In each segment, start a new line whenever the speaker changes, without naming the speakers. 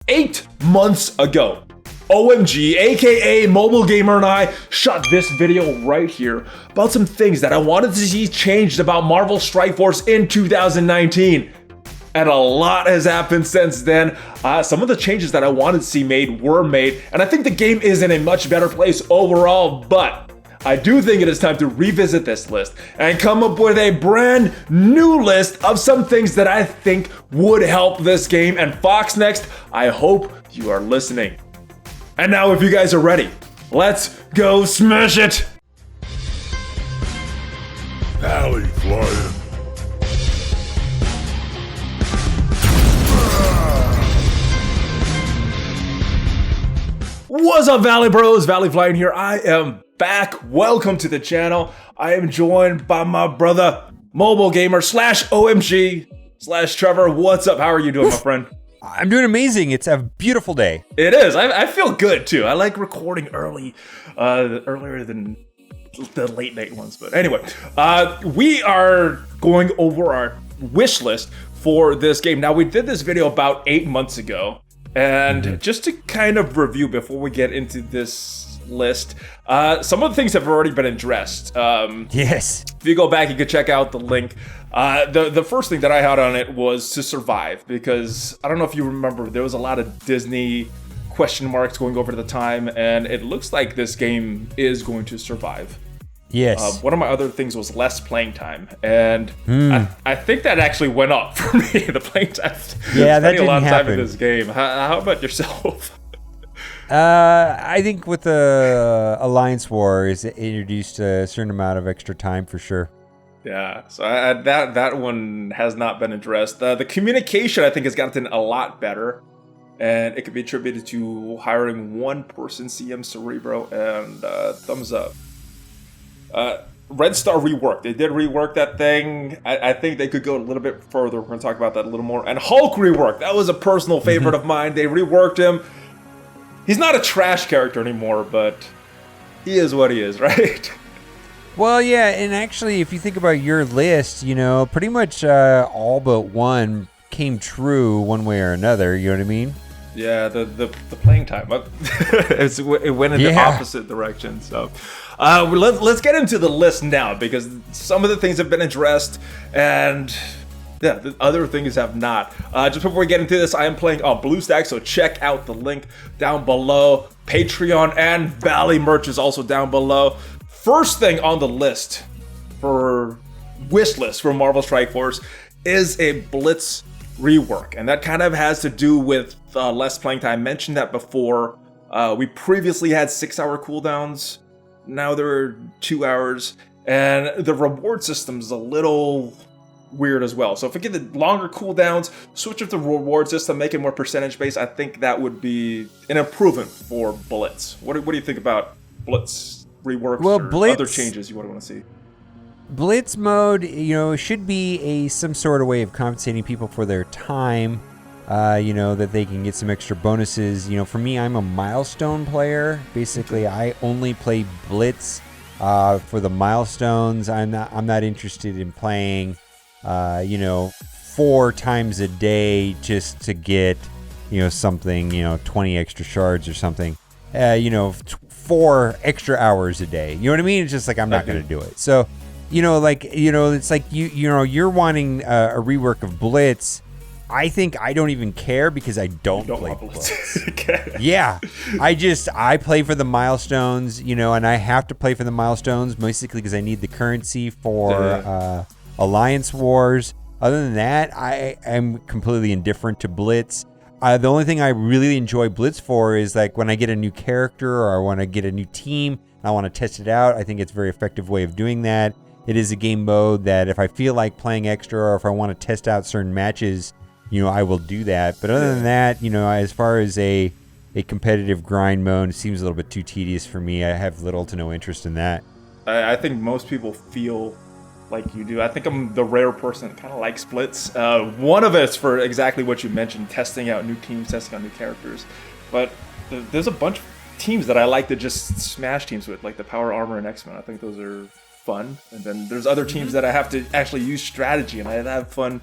8 months ago. OhEmGee, aka MobileGamer, and I shot this video right here about some things that I wanted to see changed about Marvel Strike Force in 2019. And a lot has happened since then. Some of the changes that I wanted to see made were made, and I think the game is in a much better place overall, but I do think it is time to revisit this list and come up with a brand new list of some things that I think would help this game. And Fox Next, I hope you are listening. And now if you guys are ready, let's go smash it!
ValleyFlyin.
What's up, Valley Bros? ValleyFlyin here. I am back. Welcome to the channel. I am joined by my brother, MobileGamer / OhEmGee / Trevor. What's up? How are you doing, my friend?
I'm doing amazing. It's a beautiful day.
It is. I feel good too. I like recording early, earlier than the late night ones. But anyway, we are going over our wish list for this game. Now, we did this video about 8 months ago. And just to kind of review before we get into this list, some of the things have already been addressed.
Yes.
If you go back, you can check out the link. The first thing that I had on it was to survive, because I don't know if you remember, there was a lot of Disney question marks going over at the time, and it looks like this game is going to survive.
Yes.
One of my other things was less playing time, and I think that actually went up for me. The playing time.
Yeah, that
didn't a lot of time
happen
in this game. How about yourself?
I think with the Alliance Wars, it introduced a certain amount of extra time for sure.
Yeah, so that one has not been addressed. The communication, I think, has gotten a lot better, and it could be attributed to hiring one person, CM Cerebro, and thumbs up. Red Star Rework. They did rework that thing. I think they could go a little bit further. We're going to talk about that a little more. And Hulk Rework. That was a personal favorite of mine. They reworked him. He's not a trash character anymore, but he is what he is, right?
Well, yeah, and actually, if you think about your list, you know, pretty much all but one came true one way or another. You know what I mean?
Yeah, the playing time. It went in the opposite direction. So let's get into the list now, because some of the things have been addressed, and yeah, the other things have not. Just before we get into this, I am playing on BlueStacks, so check out the link down below. Patreon and Valley merch is also down below. First thing on the list for wish list for Marvel Strike Force is a Blitz rework, and that kind of has to do with less playing time. I mentioned that before. We previously had 6-hour cooldowns. Now they're 2 hours, and the reward system is a little weird as well. So if we get the longer cooldowns, switch up the reward system, make it more percentage based, I think that would be an improvement for Blitz. What do you think about Blitz reworks or other changes you would want to see?
Blitz mode, you know, should be some sort of way of compensating people for their time. You know, that they can get some extra bonuses. You know, for me, I'm a milestone player. Basically, I only play Blitz for the milestones. I'm not interested in playing, you know, 4 times a day just to get, you know, something, you know, 20 extra shards or something. You know, 4 extra hours a day. You know what I mean? It's just like, I'm not going to do it. So, you know, like, you know, it's like you know, you're wanting a rework of Blitz. I think I don't even care because I don't play Blitz. Yeah, I play for the milestones, you know, and I have to play for the milestones basically because I need the currency for Alliance Wars. Other than that, I am completely indifferent to Blitz. The only thing I really enjoy Blitz for is like when I get a new character or I want to get a new team and I want to test it out. I think it's a very effective way of doing that. It is a game mode that if I feel like playing extra or if I want to test out certain matches, you know, I will do that. But other than that, you know, as far as a competitive grind mode, it seems a little bit too tedious for me. I have little to no interest in that.
I think most people feel like you do. I think I'm the rare person that kind of likes Blitz. One of it's for exactly what you mentioned, testing out new teams, testing out new characters. But there's a bunch of teams that I like to just smash teams with, like the Power Armor and X-Men. I think those are fun. And then there's other teams that I have to actually use strategy, and I have fun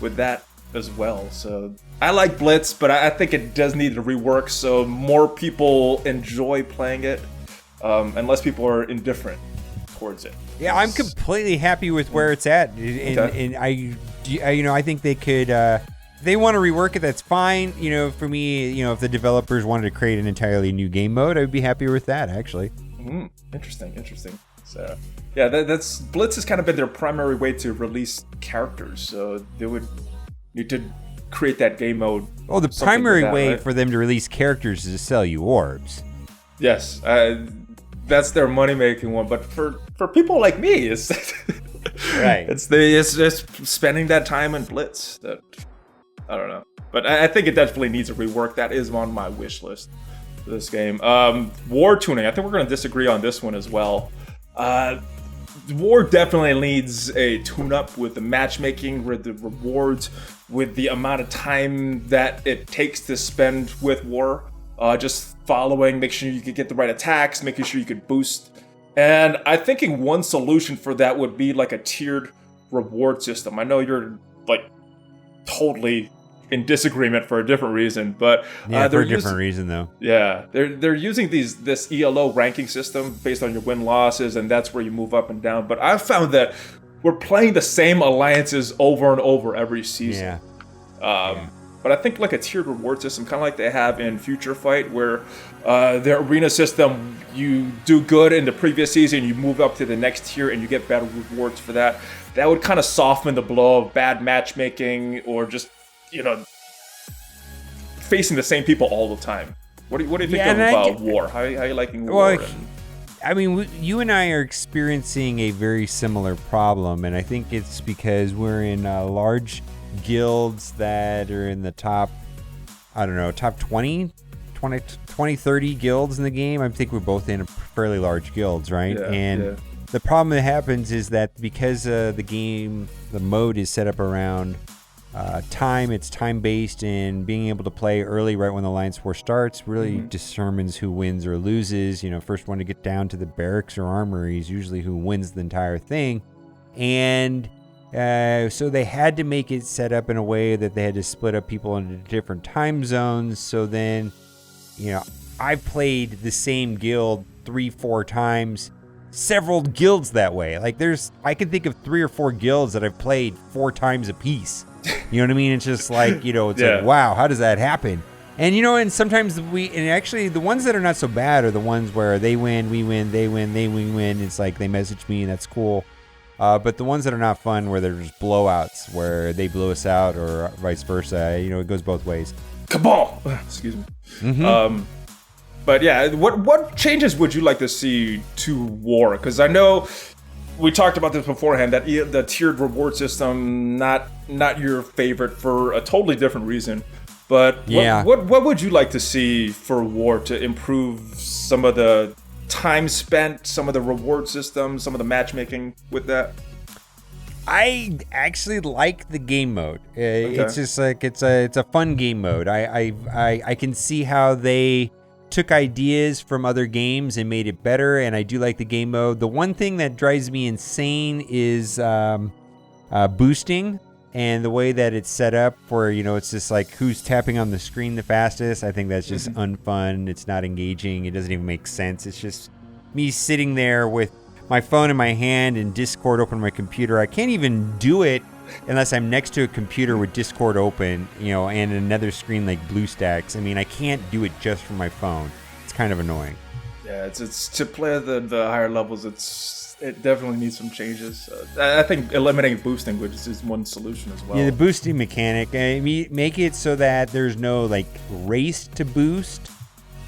with that as well. So I like Blitz, but I think it does need a rework so more people enjoy playing it, and less people are indifferent towards it.
Yeah, I'm completely happy with where it's at, and I think they could. They want to rework it. That's fine. For me, if the developers wanted to create an entirely new game mode, I would be happier with that. Actually.
Interesting. So yeah, that's Blitz has kind of been their primary way to release characters. So they would need to create that game mode.
Oh, the primary way for them to release characters is to sell you orbs.
Yes, that's their money-making one. But for people like me, it's
right.
It's just spending that time in Blitz. That I don't know, but I think it definitely needs a rework. That is on my wish list for this game. War tuning. I think we're going to disagree on this one as well. War definitely needs a tune-up with the matchmaking, with the rewards, with the amount of time that it takes to spend with War. Just following, make sure you could get the right attacks, making sure you could boost. And I'm thinking one solution for that would be like a tiered reward system. I know you're like totally in disagreement for a different reason, but
for a different reason though.
Yeah, they're using this ELO ranking system based on your win losses, and that's where you move up and down. But I've found that we're playing the same alliances over and over every season. But I think like a tiered reward system, kind of like they have in Future Fight, where their arena system, you do good in the previous season, you move up to the next tier, and you get better rewards for that. That would kind of soften the blow of bad matchmaking or just facing the same people all the time. What do you think of War? How are you liking War?
I mean, you and I are experiencing a very similar problem, and I think it's because we're in large guilds that are in the top 20, 30 guilds in the game. I think we're both in fairly large guilds, right? The problem that happens is that because the mode is set up around time, it's time-based, and being able to play early right when the Alliance War starts really determines who wins or loses. First one to get down to the barracks or armory is usually who wins the entire thing. And so they had to make it set up in a way that they had to split up people into different time zones. So then, I've played the same guild 3-4 times, several guilds that way. Like I can think of 3 or 4 guilds that I've played 4 times a piece. You know what I mean? It's just like, it's like, wow, how does that happen? And, and sometimes actually the ones that are not so bad are the ones where they win, we win, they win, we win. It's like they message me and that's cool. But the ones that are not fun, where they're just blowouts, where they blow us out or vice versa, it goes both ways.
Cabal! Excuse me. But yeah, what changes would you like to see to War? Because I know we talked about this beforehand, that the tiered reward system, not your favorite for a totally different reason. But what would you like to see for War to improve some of the time spent, some of the reward systems, some of the matchmaking with that?
I actually like the game mode. It's just like it's a fun game mode. I can see how they took ideas from other games and made it better, and I do like the game mode. The one thing that drives me insane is boosting, and the way that it's set up where, it's just like who's tapping on the screen the fastest. I think that's just unfun. It's not engaging. It doesn't even make sense. It's just me sitting there with my phone in my hand and Discord open on my computer. I can't even do it unless I'm next to a computer with Discord open, and another screen like BlueStacks. I mean, I can't do it just from my phone. It's kind of annoying. Yeah,
it's to play the higher levels. It definitely needs some changes. I think eliminating boosting, which is one solution as well.
Yeah, the boosting mechanic. Make it so that there's no race to boost.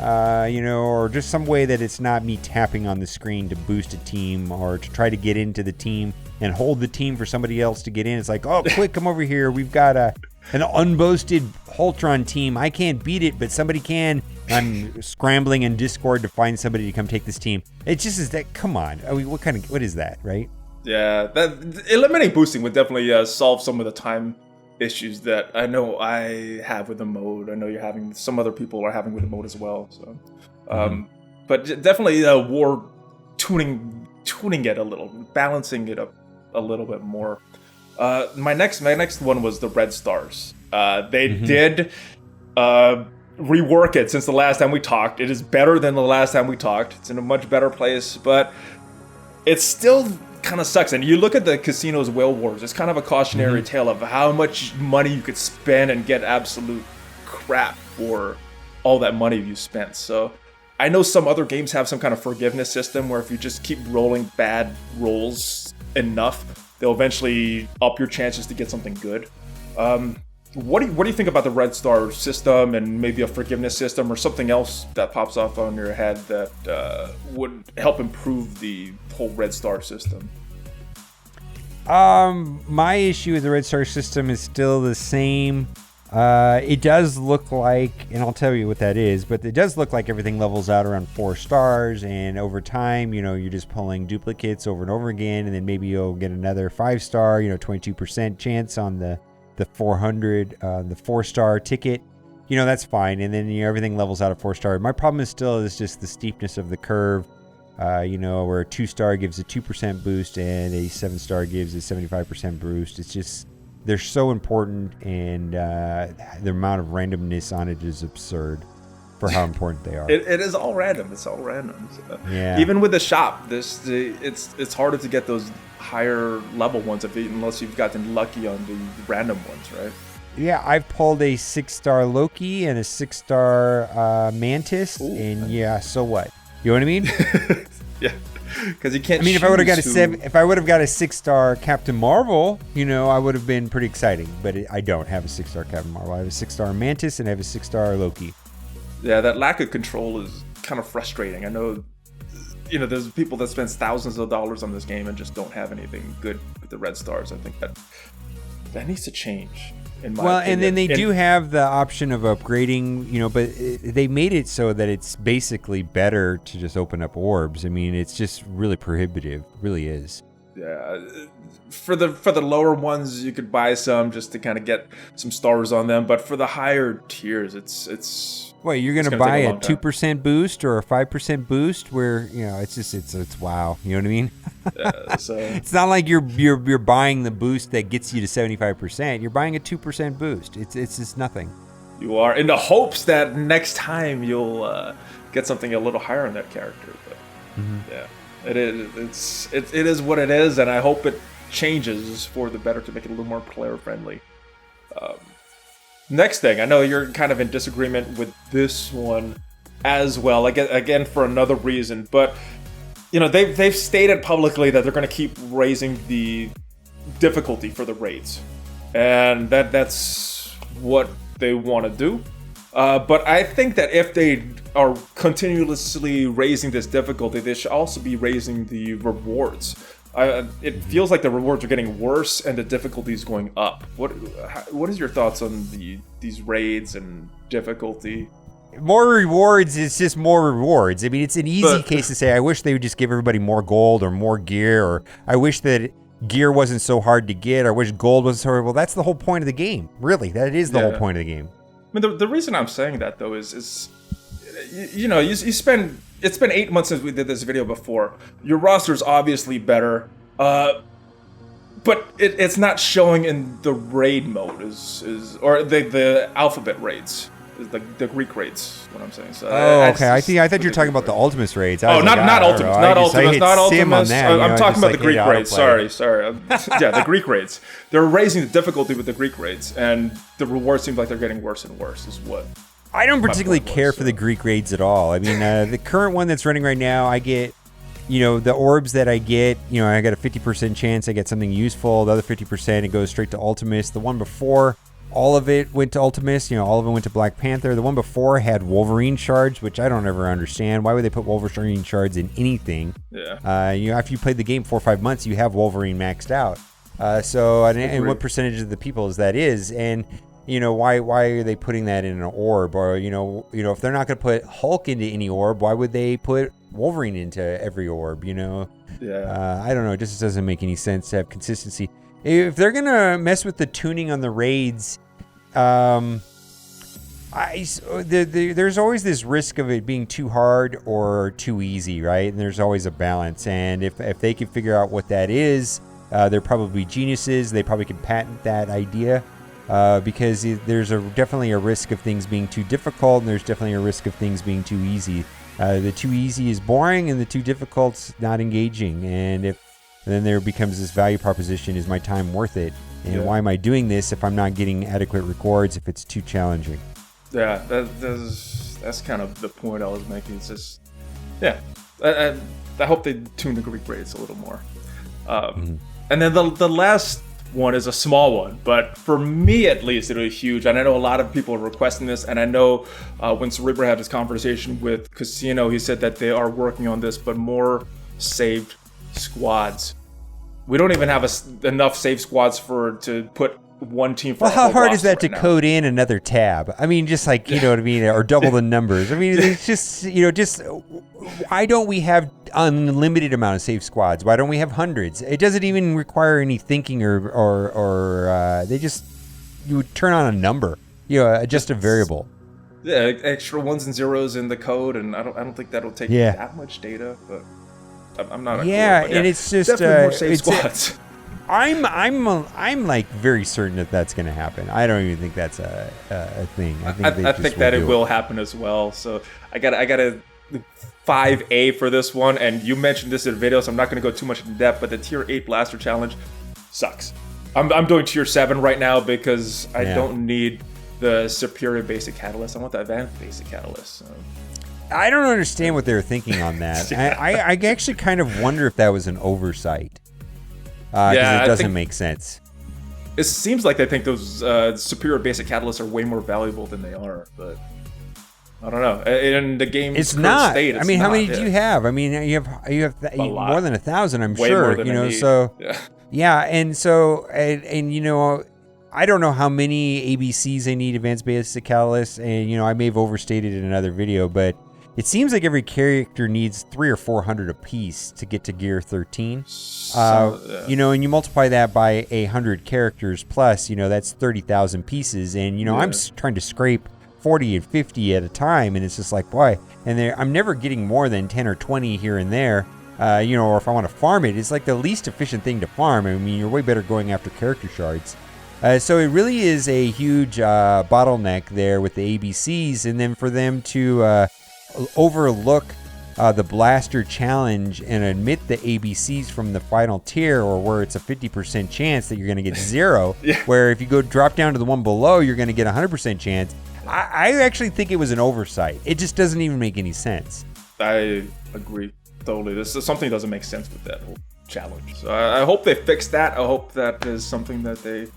Or just some way that it's not me tapping on the screen to boost a team or to try to get into the team and hold the team for somebody else to get in. It's like, oh, quick, come over here. We've got an unboasted Holtron team. I can't beat it, but somebody can. I'm scrambling in Discord to find somebody to come take this team. It just is that, come on. I mean, what is that, right?
Yeah, eliminating boosting would definitely solve some of the time issues that I know I have with the mode. I know some other people are having with the mode as well. So, but definitely War tuning it a little, balancing it up a little bit more. My next one was the red stars. They did rework it since the last time we talked. It is better than the last time we talked. It's in a much better place, but it still kind of sucks. And you look at the casinos whale wars, it's kind of a cautionary tale of how much money you could spend and get absolute crap for all that money you spent. So I know some other games have some kind of forgiveness system where if you just keep rolling bad rolls enough, they'll eventually up your chances to get something good. What do you think about the red star system and maybe a forgiveness system or something else that pops off on your head that would help improve the whole red star system?
My issue with the red star system is still the same. It does look like, and I'll tell you what that is, but it does look like everything levels out around 4 stars, and over time, you're just pulling duplicates over and over again, and then maybe you'll get another 5-star, 22% chance on the 400, the 4-star ticket. That's fine, and then everything levels out at 4-star. My problem is just the steepness of the curve, where a 2-star gives a 2% boost and a 7-star gives a 75% boost. It's just, they're so important, and the amount of randomness on it is absurd for how important they are.
It is all random. It's all random. So.
Yeah.
Even with the shop, it's harder to get those higher level ones unless you've gotten lucky on the random ones, right?
Yeah, I've pulled a 6-star Loki and a 6-star Mantis. Ooh. And yeah, so what? You know what I mean?
Yeah. Because you can't.
I mean, if I would have got a 6-star Captain Marvel, I would have been pretty exciting. But I don't have a 6-star Captain Marvel. I have a 6-star Mantis and I have a 6-star Loki.
Yeah, that lack of control is kind of frustrating. I know, there's people that spend thousands of dollars on this game and just don't have anything good with the red stars. I think that needs to change. Well,
and then they do have the option of upgrading, but they made it so that it's basically better to just open up orbs. I mean, it's just really prohibitive. It really is.
Yeah. For the lower ones, you could buy some just to kind of get some stars on them. But for the higher tiers, it's
Wait, you're going to buy a 2% boost or a 5% boost where, it's wow. You know what I mean?
Yeah, so
it's not like you're buying the boost that gets you to 75%. You're buying a 2% boost. It's just nothing.
You are in the hopes that next time you'll get something a little higher on that character. But yeah, it is what it is, and I hope it changes for the better to make it a little more player friendly. Next thing, I know you're kind of in disagreement with this one as well, again for another reason, but they've stated publicly that they're going to keep raising the difficulty for the raids, and that's what they want to do. But I think that if they are continuously raising this difficulty, they should also be raising the rewards. It feels like the rewards are getting worse and the difficulty is going up. What is your thoughts on these raids and difficulty?
More rewards is just more rewards. I mean, it's an easy case to say, I wish they would just give everybody more gold or more gear, or I wish that gear wasn't so hard to get, or I wish gold wasn't so hard. Well, that's the whole point of the game. Really, that is the whole point of the game.
I mean, the reason I'm saying that, though, is you spend... It's been 8 months since we did this video before. Your roster's obviously better, but it's not showing in the raid mode, or the alphabet raids, the Greek raids. What I'm saying. So
okay. I thought you were talking about the Ultimates raids.
Not Ultimates, not Ultimates. I'm talking about the Greek raids. Sorry. Yeah, the Greek raids. They're raising the difficulty with the Greek raids, and the rewards seem like they're getting worse and worse. Is what.
I don't particularly care for the Greek raids at all. I mean, the current one that's running right now, I get, the orbs that I get, I got a 50% chance I get something useful. The other 50%, it goes straight to Ultimates. The one before, all of it went to Ultimates. All of it went to Black Panther. The one before had Wolverine shards, which I don't ever understand. Why would they put Wolverine shards in anything?
Yeah.
After you played the game 4 or 5 months, you have Wolverine maxed out. And what percentage of the people is? And why are they putting that in an orb? Or, if they're not going to put Hulk into any orb, why would they put Wolverine into every orb,
Yeah.
I don't know. It just doesn't make any sense to have consistency. If they're going to mess with the tuning on the raids, there's always this risk of it being too hard or too easy, right? And there's always a balance. And if they can figure out what that is, they're probably geniuses. They probably could patent that idea because there's definitely a risk of things being too difficult, and there's definitely a risk of things being too easy. The too easy is boring, and the too difficult's not engaging. And then there becomes this value proposition: is my time worth it? And why am I doing this if I'm not getting adequate rewards if it's too challenging?
Yeah, that's kind of the point I was making. It's just, I hope they tune the Greek rates a little more. And then the last one is a small one, but for me at least, it was huge. And I know a lot of people are requesting this, and I know when Cerebro had this conversation with Casino, he said that they are working on this, but more saved squads. We don't even have enough saved squads to put one team for.
Well, how hard is that to code in another tab? I mean, just like, you know what I mean, or double the numbers. I mean, it's just, why don't we have unlimited amount of saved squads? Why don't we have hundreds? It doesn't even require any thinking or you would turn on a number, just a variable.
Yeah, extra ones and zeros in the code, and I don't think that'll take that much data, but I'm not.
And it's just
definitely more saved squads.
I'm like very certain that's going to happen. I don't even think that's a thing.
I think that it will happen as well. So I got a 5A for this one, and you mentioned this in the video, so I'm not going to go too much in depth. But the tier 8 blaster challenge sucks. I'm doing tier 7 right now because I don't need the superior basic catalyst. I want the advanced basic catalyst. So.
I don't understand what they were thinking on that. I actually kind of wonder if that was an oversight. Because it doesn't make sense.
It seems like they think those superior basic catalysts are way more valuable than they are, but I don't know. In the game's
it's not.
State,
I mean, how many do you have? I mean, you have more than 1,000, I'm
way
sure.
More than I need.
So and so I don't know how many ABCs they need, advanced basic catalysts, and I may have overstated in another video, but it seems like every character needs 300 or 400 apiece to get to gear 13. And you multiply that by 100 characters plus, that's 30,000 pieces. And, I'm trying to scrape 40 and 50 at a time. And it's just like, boy, and I'm never getting more than 10 or 20 here and there. Or if I want to farm it, it's like the least efficient thing to farm. I mean, you're way better going after character shards. So it really is a huge bottleneck there with the ABCs. And then for them to overlook the blaster challenge and admit the ABCs from the final tier, or where it's a 50% chance that you're going to get 0, where if you go drop down to the one below, you're going to get 100% chance. I actually think it was an oversight. It just doesn't even make any sense.
I agree totally. This is something that doesn't make sense with that whole challenge. So I hope they fix that. I hope that is something that they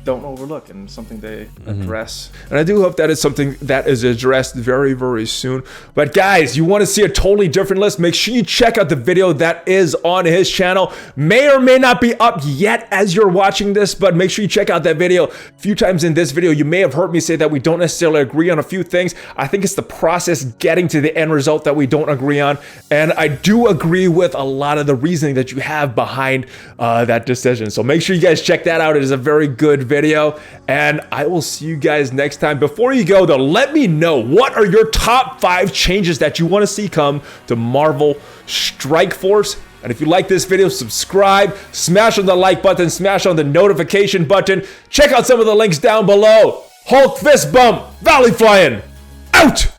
don't overlook and something they address. And I do hope that is something that is addressed very, very soon. But guys, you want to see a totally different list? Make sure you check out the video that is on his channel. May or may not be up yet as you're watching this, but make sure you check out that video. A few times in this video, you may have heard me say that we don't necessarily agree on a few things. I think it's the process getting to the end result that we don't agree on. And I do agree with a lot of the reasoning that you have behind that decision. So make sure you guys check that out. It is a very good video, and I will see you guys next time. Before you go though, let me know, what are your top 5 changes that you want to see come to Marvel Strike Force? And if you like this video, subscribe, smash on the like button, smash on the notification button. Check out some of the links down below. Hulk fist bump, ValleyFlyin, out!